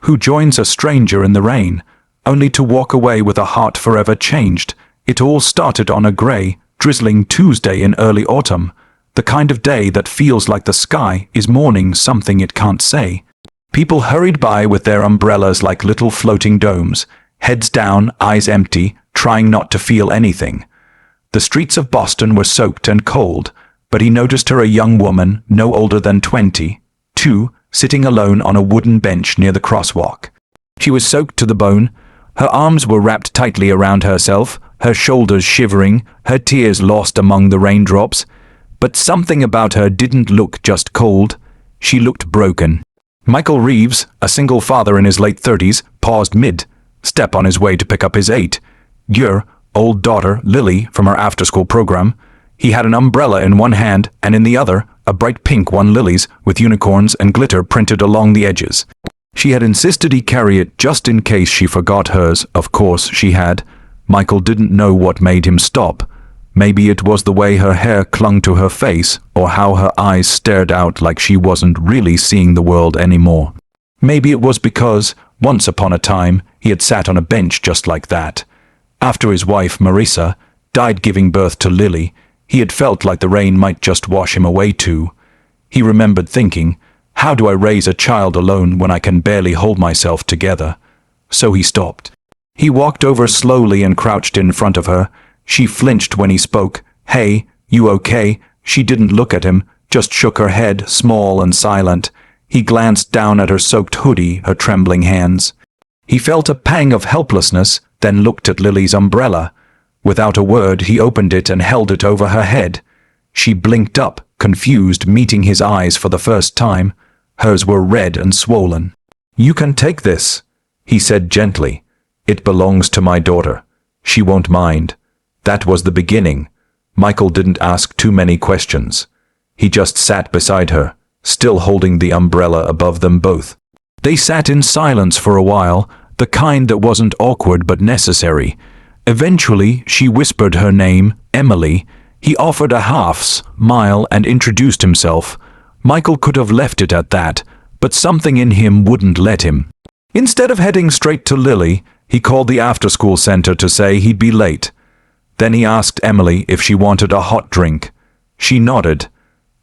who joins a stranger in the rain, only to walk away with a heart forever changed. It all started on a grey, drizzling Tuesday in early autumn, the kind of day that feels like the sky is mourning something it can't say. People hurried by with their umbrellas like little floating domes, heads down, eyes empty, trying not to feel anything. The streets of Boston were soaked and cold, but he noticed her, a young woman, no older than 22, sitting alone on a wooden bench near the crosswalk. She was soaked to the bone. Her arms were wrapped tightly around herself, her shoulders shivering, her tears lost among the raindrops. But something about her didn't look just cold. She looked broken. Michael Reeves, a single father in his late 30s, paused mid-step on his way to pick up his 8-year-old daughter, Lily, from her after-school program. He had an umbrella in one hand, and in the other, a bright pink one, lilies, with unicorns and glitter printed along the edges. She had insisted he carry it just in case she forgot hers. Of course she had. Michael didn't know what made him stop. Maybe it was the way her hair clung to her face, or how her eyes stared out like she wasn't really seeing the world anymore. Maybe it was because, once upon a time, he had sat on a bench just like that. After his wife, Marissa, died giving birth to Lily, he had felt like the rain might just wash him away too. He remembered thinking, how do I raise a child alone when I can barely hold myself together? So he stopped. He walked over slowly and crouched in front of her. She flinched when he spoke. Hey, you okay? She didn't look at him, just shook her head, small and silent. He glanced down at her soaked hoodie, her trembling hands. He felt a pang of helplessness, then looked at Lily's umbrella. Without a word, he opened it and held it over her head. She blinked up, confused, meeting his eyes for the first time. Hers were red and swollen. You can take this, he said gently. It belongs to my daughter. She won't mind. That was the beginning. Michael didn't ask too many questions. He just sat beside her, still holding the umbrella above them both. They sat in silence for a while, the kind that wasn't awkward but necessary. Eventually, she whispered her name, Emily. He offered a half-smile and introduced himself. Michael could have left it at that, but something in him wouldn't let him. Instead of heading straight to Lily, he called the after-school center to say he'd be late. Then he asked Emily if she wanted a hot drink. She nodded.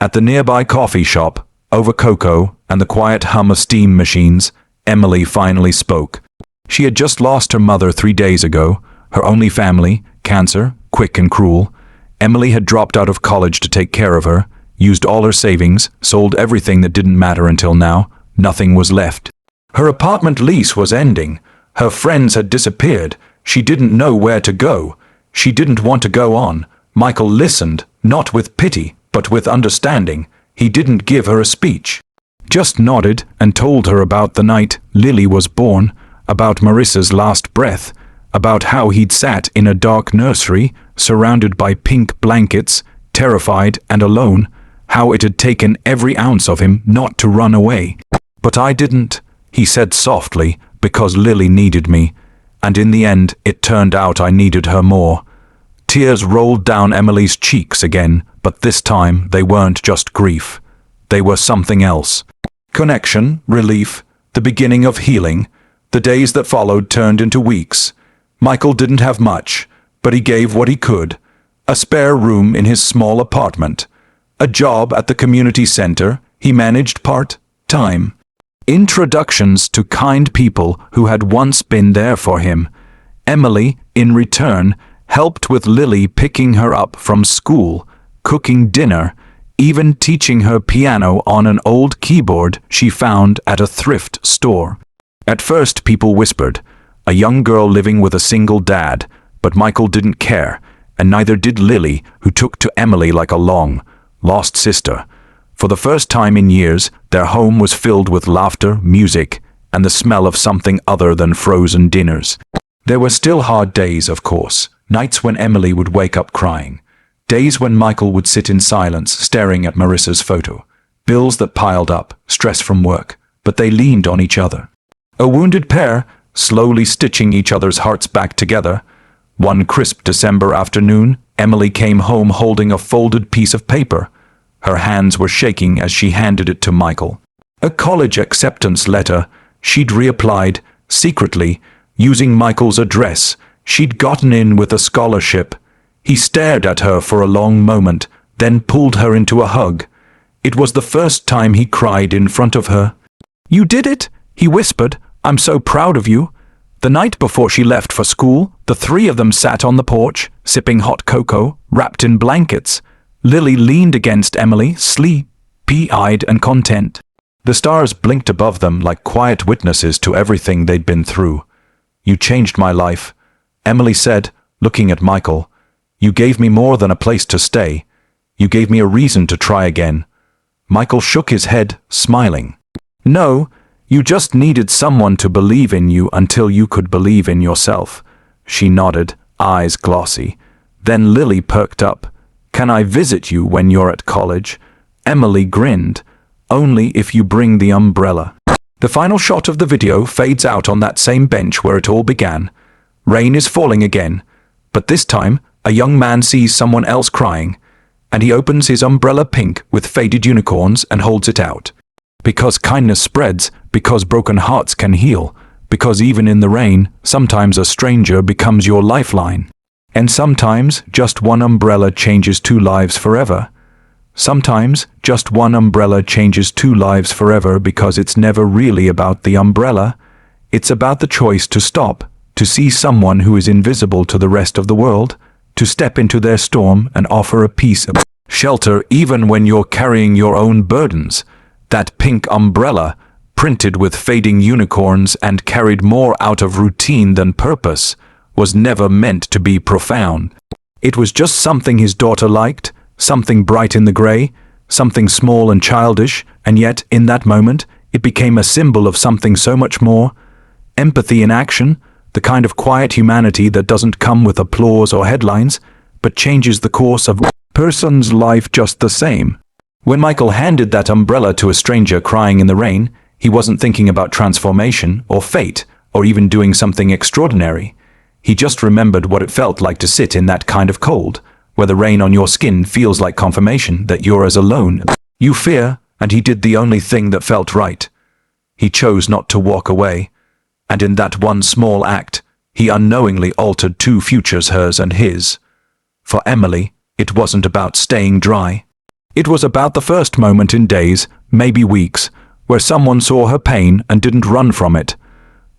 At the nearby coffee shop, over cocoa and the quiet hum of steam machines, Emily finally spoke. She had just lost her mother 3 days ago, her only family, cancer, quick and cruel. Emily had dropped out of college to take care of her, used all her savings, sold everything that didn't matter until now. Nothing was left. Her apartment lease was ending. Her friends had disappeared. She didn't know where to go. She didn't want to go on. Michael listened, not with pity, but with understanding. He didn't give her a speech. Just nodded and told her about the night Lily was born, about Marissa's last breath, about how he'd sat in a dark nursery, surrounded by pink blankets, terrified and alone, how it had taken every ounce of him not to run away. But I didn't, he said softly, because Lily needed me. And in the end, it turned out I needed her more. Tears rolled down Emily's cheeks again, but this time they weren't just grief. They were something else. Connection, relief, the beginning of healing. The days that followed turned into weeks. Michael didn't have much, but he gave what he could. A spare room in his small apartment. A job at the community center he managed part-time. Introductions to kind people who had once been there for him. Emily, in return, helped with Lily picking her up from school, cooking dinner, even teaching her piano on an old keyboard she found at a thrift store. At first people whispered, a young girl living with a single dad, but Michael didn't care, and neither did Lily, who took to Emily like a long-lost sister. For the first time in years, their home was filled with laughter, music, and the smell of something other than frozen dinners. There were still hard days, of course, nights when Emily would wake up crying, days when Michael would sit in silence staring at Marissa's photo, bills that piled up, stress from work, but they leaned on each other. A wounded pair, slowly stitching each other's hearts back together. One crisp December afternoon, Emily came home holding a folded piece of paper. Her hands were shaking as she handed it to Michael. A college acceptance letter. She'd reapplied, secretly, using Michael's address. She'd gotten in with a scholarship. He stared at her for a long moment, then pulled her into a hug. It was the first time he cried in front of her. "You did it," he whispered. "I'm so proud of you." The night before she left for school, the three of them sat on the porch, sipping hot cocoa, wrapped in blankets. Lily leaned against Emily, sleepy-eyed and content. The stars blinked above them like quiet witnesses to everything they'd been through. "You changed my life," Emily said, looking at Michael. "You gave me more than a place to stay. You gave me a reason to try again." Michael shook his head, smiling. "No, you just needed someone to believe in you until you could believe in yourself." She nodded, eyes glossy. Then Lily perked up. "Can I visit you when you're at college?" Emily grinned. "Only if you bring the umbrella." The final shot of the video fades out on that same bench where it all began. Rain is falling again, but this time a young man sees someone else crying, and he opens his umbrella pink with faded unicorns and holds it out. Because kindness spreads, because broken hearts can heal, because even in the rain, sometimes a stranger becomes your lifeline. And sometimes just one umbrella changes two lives forever. Sometimes just one umbrella changes two lives forever because it's never really about the umbrella. It's about the choice to stop, to see someone who is invisible to the rest of the world, to step into their storm and offer a piece of shelter even when you're carrying your own burdens. That pink umbrella, printed with fading unicorns and carried more out of routine than purpose, was never meant to be profound. It was just something his daughter liked, something bright in the gray, something small and childish, and yet, in that moment, it became a symbol of something so much more. Empathy in action, the kind of quiet humanity that doesn't come with applause or headlines, but changes the course of a person's life just the same. When Michael handed that umbrella to a stranger crying in the rain, he wasn't thinking about transformation or fate or even doing something extraordinary. He just remembered what it felt like to sit in that kind of cold, where the rain on your skin feels like confirmation that you're as alone you fear, and he did the only thing that felt right. He chose not to walk away, and in that one small act, he unknowingly altered two futures, hers and his. For Emily, it wasn't about staying dry. It was about the first moment in days, maybe weeks, where someone saw her pain and didn't run from it.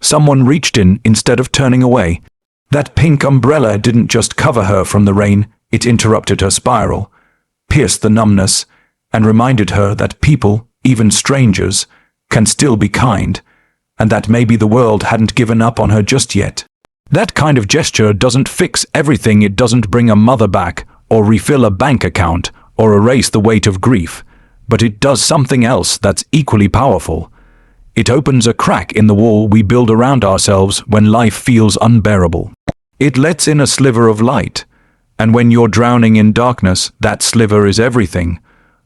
Someone reached in instead of turning away. That pink umbrella didn't just cover her from the rain, it interrupted her spiral, pierced the numbness, and reminded her that people, even strangers, can still be kind, and that maybe the world hadn't given up on her just yet. That kind of gesture doesn't fix everything. It doesn't bring a mother back, or refill a bank account, or erase the weight of grief, but it does something else that's equally powerful. It opens a crack in the wall we build around ourselves when life feels unbearable. It lets in a sliver of light, and when you're drowning in darkness, that sliver is everything.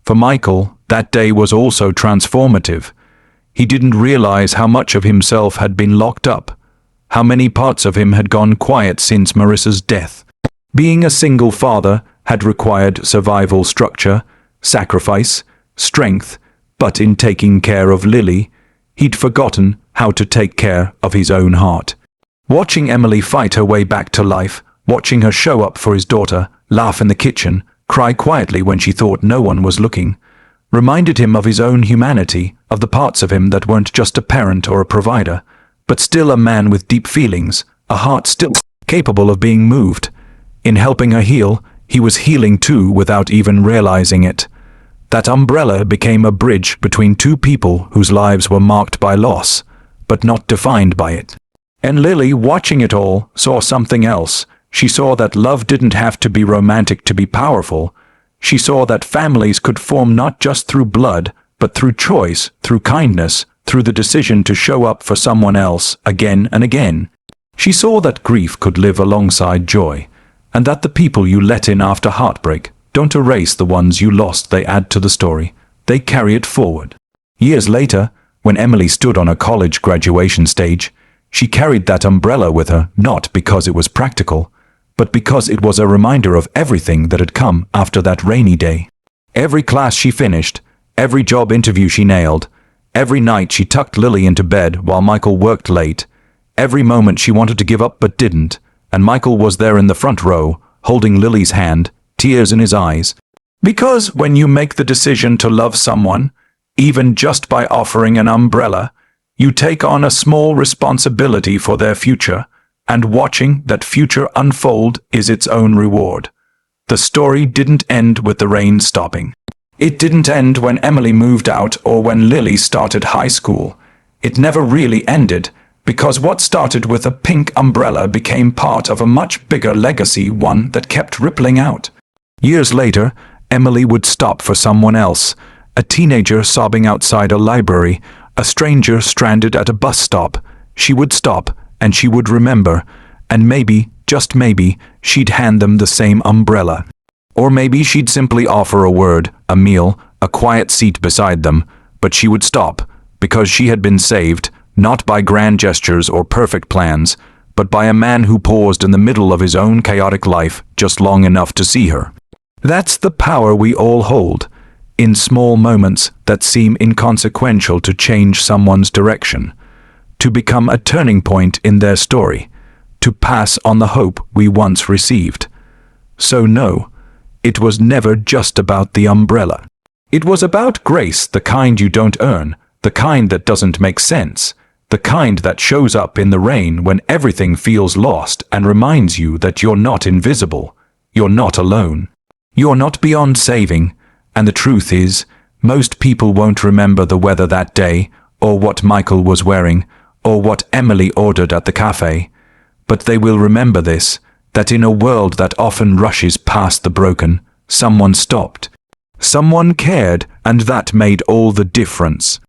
For Michael, that day was also transformative. He didn't realize how much of himself had been locked up, how many parts of him had gone quiet since Marissa's death. Being a single father had required survival structure, sacrifice, strength, but in taking care of Lily, he'd forgotten how to take care of his own heart. Watching Emily fight her way back to life, watching her show up for his daughter, laugh in the kitchen, cry quietly when she thought no one was looking, reminded him of his own humanity, of the parts of him that weren't just a parent or a provider, but still a man with deep feelings, a heart still capable of being moved. In helping her heal, he was healing too without even realizing it. That umbrella became a bridge between two people whose lives were marked by loss, but not defined by it. And Lily, watching it all, saw something else. She saw that love didn't have to be romantic to be powerful. She saw that families could form not just through blood, but through choice, through kindness, through the decision to show up for someone else again and again. She saw that grief could live alongside joy, and that the people you let in after heartbreak don't erase the ones you lost. They add to the story. They carry it forward. Years later, when Emily stood on a college graduation stage, she carried that umbrella with her, not because it was practical, but because it was a reminder of everything that had come after that rainy day. Every class she finished, every job interview she nailed, Every night she tucked Lily into bed while Michael worked late. Every moment she wanted to give up but didn't, and Michael was there in the front row, holding Lily's hand, tears in his eyes. Because when you make the decision to love someone, even just by offering an umbrella, you take on a small responsibility for their future, and watching that future unfold is its own reward. The story didn't end with the rain stopping. It didn't end when Emily moved out or when Lily started high school. It never really ended, because what started with a pink umbrella became part of a much bigger legacy, one that kept rippling out. Years later, Emily would stop for someone else, a teenager sobbing outside a library, a stranger stranded at a bus stop. She would stop, and she would remember, and maybe, just maybe, she'd hand them the same umbrella. Or maybe she'd simply offer a word, a meal, a quiet seat beside them, but she would stop, because she had been saved, not by grand gestures or perfect plans, but by a man who paused in the middle of his own chaotic life just long enough to see her. That's the power we all hold, in small moments that seem inconsequential to change someone's direction, to become a turning point in their story, to pass on the hope we once received. So no, it was never just about the umbrella. It was about grace, the kind you don't earn, the kind that doesn't make sense, the kind that shows up in the rain when everything feels lost and reminds you that you're not invisible, you're not alone, you're not beyond saving, and the truth is, most people won't remember the weather that day, or what Michael was wearing, or what Emily ordered at the cafe, but they will remember this, that in a world that often rushes past the broken, someone stopped. Someone cared, and that made all the difference.